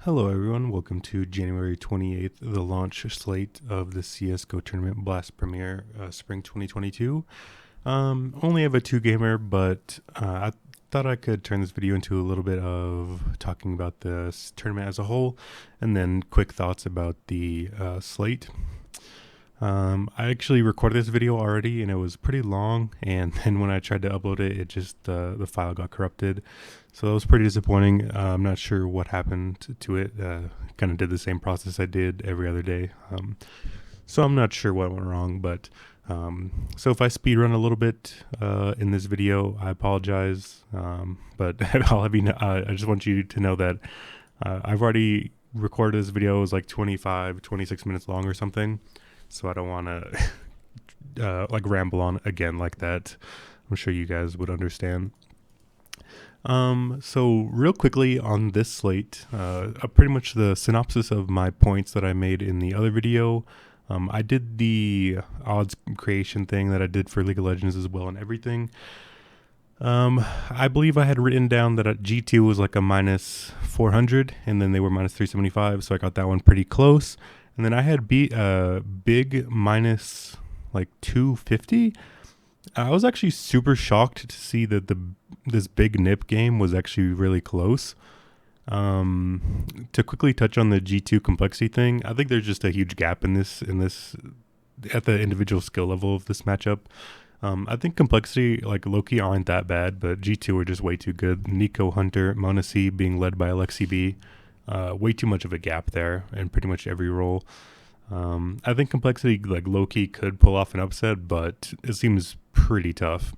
Hello everyone, welcome to January 28th, the launch slate of the CSGO Tournament Blast Premier Spring 2022. Only have a 2-gamer, but I thought I could turn this video into a little bit of talking about the tournament as a whole, and then quick thoughts about the slate. I actually recorded this video already and it was pretty long, and then when I tried to upload it, it just the file got corrupted, so that was pretty disappointing. I'm not sure what happened to it. Kind of did the same process I did every other day, so I'm not sure what went wrong, but so if I speed run a little bit in this video, I apologize, but I'll have you know, I just want you to know that I've already recorded this video. It was like 26 minutes long or something. So I don't want to like ramble on again like that. I'm sure you guys would understand. So real quickly on this slate, pretty much the synopsis of my points that I made in the other video. I did the odds creation thing that I did for League of Legends as well and everything. I believe I had written down that G2 was like a minus 400 and then they were minus 375. So I got that one pretty close. And then I had big minus like 250. I was actually super shocked to see that this big nip game was actually really close. To quickly touch on the G2 complexity thing, I think there's just a huge gap in this at the individual skill level of this matchup. I think complexity, like Loki, aren't that bad, but G2 are just way too good. Nico, Hunter, Mona C being led by Alexi B. Way too much of a gap there in pretty much every role. I think complexity, like low-key, could pull off an upset, but it seems pretty tough.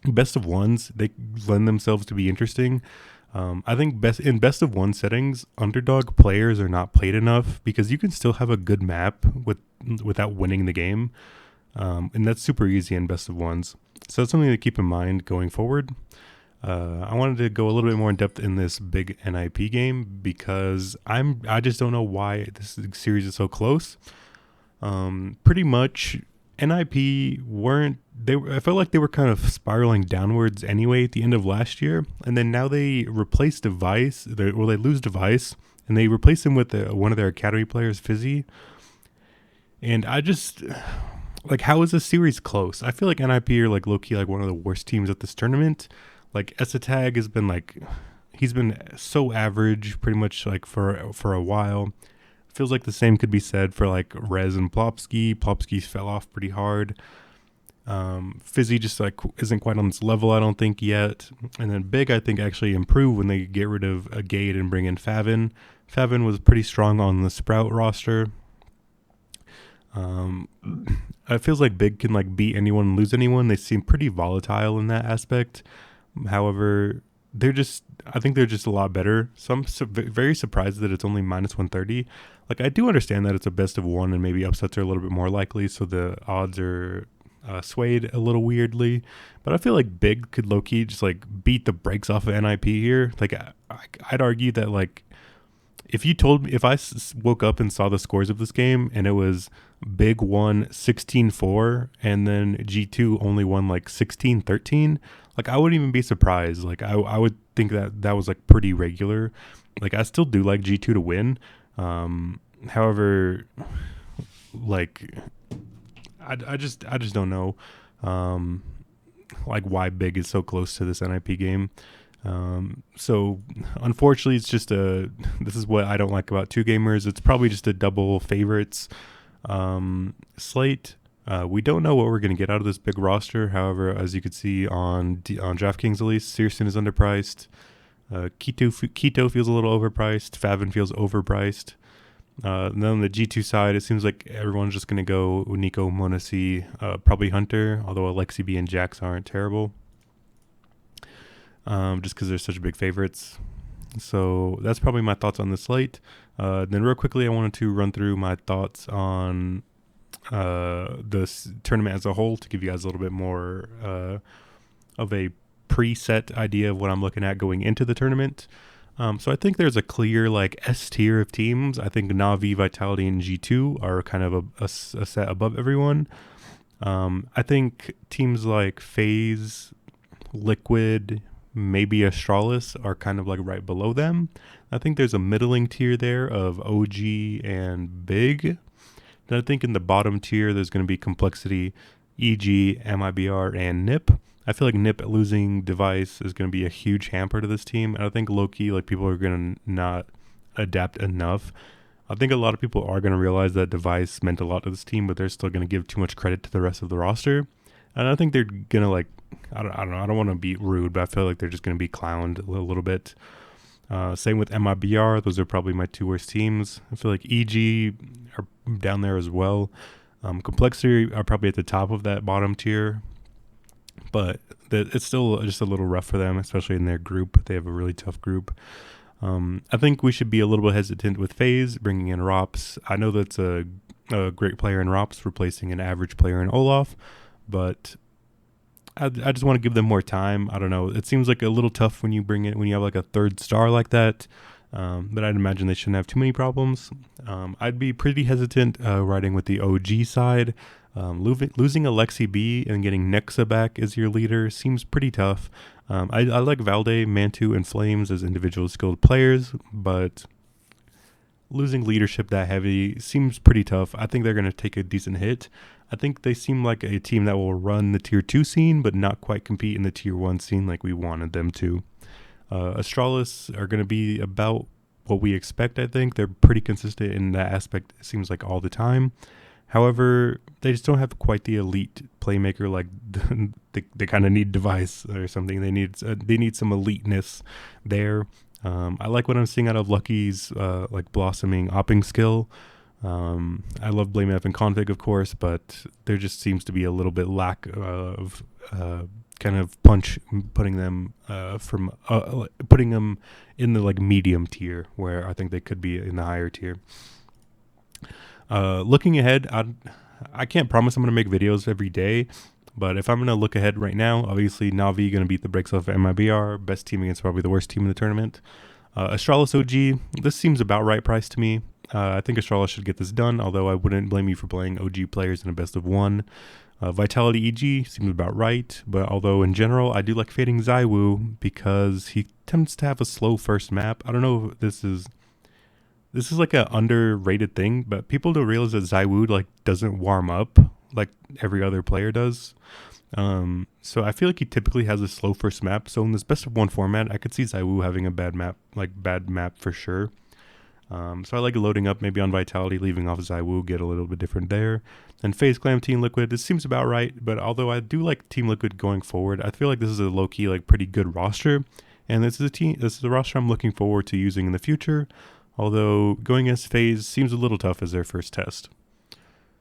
Best of ones, they lend themselves to be interesting. I think in best of one settings, underdog players are not played enough because you can still have a good map without winning the game, and that's super easy in best of ones. So that's something to keep in mind going forward. I wanted to go a little bit more in depth in this big NIP game because I just don't know why this series is so close. Pretty much NIP I felt like they were kind of spiraling downwards anyway at the end of last year, and then now they replaced Device, they lose Device, and they replace him with one of their academy players, Fizzy. And I just, like, how is this series close? I feel like NIP are like low-key like one of the worst teams at this tournament. Like Esatag has been he's been so average pretty much like for a while. Feels like the same could be said for like Rez and Plopsky. Plopsky fell off pretty hard. Fizzy just like isn't quite on this level, I don't think, yet. And then Big, I think, actually improved when they get rid of a Gade and bring in Favin. Favin was pretty strong on the Sprout roster. It feels like Big can like beat anyone and lose anyone. They seem pretty volatile in that aspect. However, I think they're just a lot better. So I'm very surprised that it's only minus 130. Like, I do understand that it's a best of one and maybe upsets are a little bit more likely, so the odds are swayed a little weirdly. But I feel like Big could low-key just like beat the brakes off of NIP here. Like, I'd argue that like if I woke up and saw the scores of this game and it was Big won 16-4 and then G2 only won like 16-13, like I wouldn't even be surprised. Like I would think that was like pretty regular. Like I still do like G2 to win. However, like I just don't know like why Big is so close to this NIP game. So unfortunately it's just this is what I don't like about 2-gamers. It's probably just a double favorites slate. We don't know what we're going to get out of this big roster. However, as you can see on DraftKings at least, Searson is underpriced. Keto feels a little overpriced. Favin feels overpriced. Then on the G2 side, it seems like everyone's just going to go Nico, Mona C, probably Hunter, although Alexi B and Jax aren't terrible. Just because they're such big favorites. So that's probably my thoughts on the slate. Then real quickly, I wanted to run through my thoughts on this tournament as a whole to give you guys a little bit more of a preset idea of what I'm looking at going into the tournament. So I think there's a clear like S tier of teams. I think Na'Vi, Vitality, and G2 are kind of a set above everyone. I think teams like FaZe, Liquid, maybe Astralis are kind of like right below them. I think there's a middling tier there of OG and Big. Then I think in the bottom tier, there's going to be Complexity, EG, MIBR, and NIP. I feel like NIP losing Device is going to be a huge hamper to this team. And I think low-key, like, people are going to not adapt enough. I think a lot of people are going to realize that Device meant a lot to this team, but they're still going to give too much credit to the rest of the roster. And I think they're going to, like, I don't know. I don't want to be rude, but I feel like they're just going to be clowned a little bit. Same with MIBR. Those are probably my two worst teams. I feel like EG are down there as well. Complexity are probably at the top of that bottom tier. But it's still just a little rough for them, especially in their group. They have a really tough group. I think we should be a little bit hesitant with FaZe, bringing in Rops. I know that's a great player in Rops, replacing an average player in Olaf. But I just want to give them more time. I don't know. It seems like a little tough when you have like a third star like that. But I'd imagine they shouldn't have too many problems. I'd be pretty hesitant riding with the OG side. Losing Alexi B and getting Nexa back as your leader seems pretty tough. I like Valde, Mantu, and Flames as individual skilled players, but losing leadership that heavy seems pretty tough. I think they're going to take a decent hit. I think they seem like a team that will run the tier 2 scene, but not quite compete in the tier 1 scene like we wanted them to. Astralis are going to be about what we expect, I think. They're pretty consistent in that aspect, it seems like, all the time. However, they just don't have quite the elite playmaker. Like they kind of need Device or something. They need some eliteness there. I like what I'm seeing out of Lucky's like blossoming opping skill. I love Blame F and Config, of course, but there just seems to be a little bit lack of kind of punch, putting them putting them in the like medium tier, where I think they could be in the higher tier. Looking ahead, I can't promise I'm going to make videos every day, but if I'm going to look ahead right now, obviously Na'Vi going to beat the brakes off of MIBR, best team against probably the worst team in the tournament. Astralis OG, this seems about right price to me. I think Astralis should get this done, although I wouldn't blame you for playing OG players in a best of one. Vitality EG seems about right, but although in general I do like fading ZywOo because he tends to have a slow first map. I don't know if this is like an underrated thing, but people don't realize that ZywOo like doesn't warm up like every other player does. So I feel like he typically has a slow first map. So in this best of one format, I could see ZywOo having a bad map for sure. So I like loading up maybe on Vitality, leaving off ZywOo, get a little bit different there. And FaZe Clan Team Liquid, this seems about right, but although I do like Team Liquid going forward, I feel like this is a low-key like pretty good roster. And this is a roster I'm looking forward to using in the future. Although going as FaZe seems a little tough as their first test.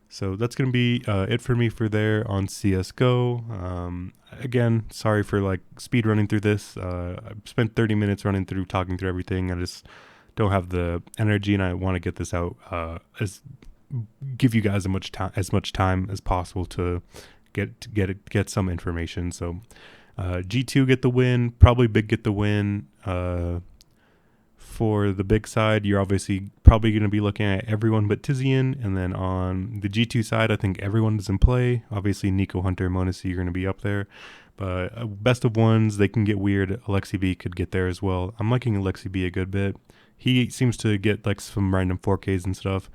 So that's going to be it for me for there on CSGO. Again, sorry for like speed running through this. I spent 30 minutes talking through everything. I just don't have the energy, and I want to get this out give you guys as much time as possible to get some information. So G2 get the win, probably Big get the win. For the Big side, you're obviously probably going to be looking at everyone but Tizian. And then on the G2 side, I think everyone is in play. Obviously, Nico, Hunter, Monesi are going to be up there. But best of ones, they can get weird. Alexi B could get there as well. I'm liking Alexi B a good bit. He seems to get like some random 4Ks and stuff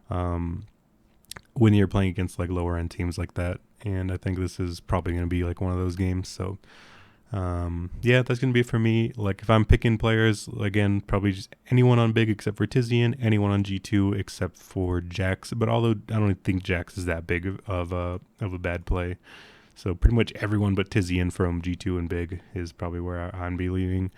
when you're playing against like lower end teams like that. And I think this is probably going to be like one of those games. So yeah, that's gonna be it for me. Like if I'm picking players, again, probably just anyone on Big except for Tizian, anyone on G2 except for Jax. But although I don't think Jax is that big of a bad play, so pretty much everyone but Tizian from G2 and Big is probably where I'm be leaving.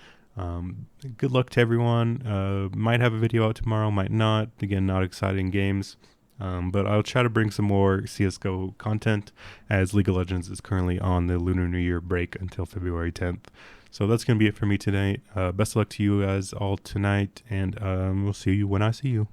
Good luck to everyone. Might have a video out tomorrow, might not. Again, not exciting games. But I'll try to bring some more CSGO content as League of Legends is currently on the Lunar New Year break until February 10th. So that's going to be it for me tonight. Best of luck to you guys all tonight, and we'll see you when I see you.